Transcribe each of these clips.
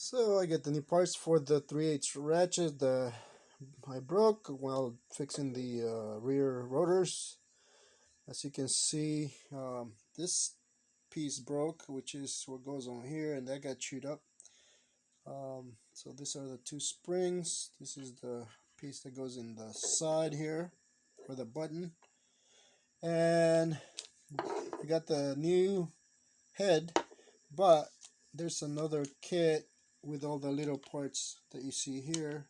So I get the new parts for the 3/8 ratchet that I broke while fixing the rear rotors. As you can see, this piece broke, which is what goes on here, and that got chewed up. So these are the two springs. This is the piece that goes in the side here for the button. And I got the new head, but there's another kit with all the little parts that you see here.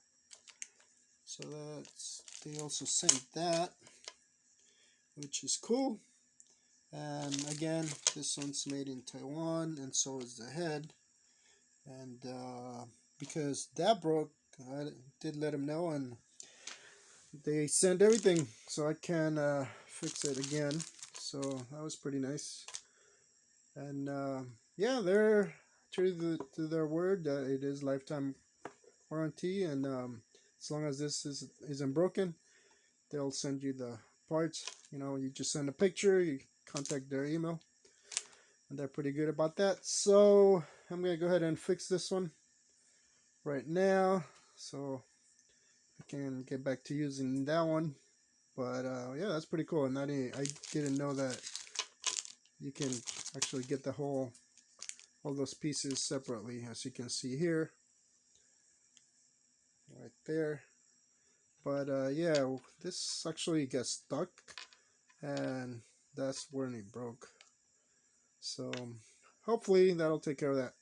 So they also sent that, which is cool. And again, this one's made in Taiwan, and so is the head. And because that broke, I did let them know, and they sent everything so I can fix it again. So that was pretty nice. And yeah, they're true to their word that it is lifetime warranty, and as long as this isn't broken, they'll send you the parts. You just send a picture, you contact their email, and they're pretty good about that. So I'm gonna go ahead and fix this one right now, so I can get back to using that one. But yeah, that's pretty cool. And I didn't know that you can actually get all those pieces separately, as you can see here, right there. But yeah, this actually gets stuck, and that's when it broke. So hopefully that'll take care of that.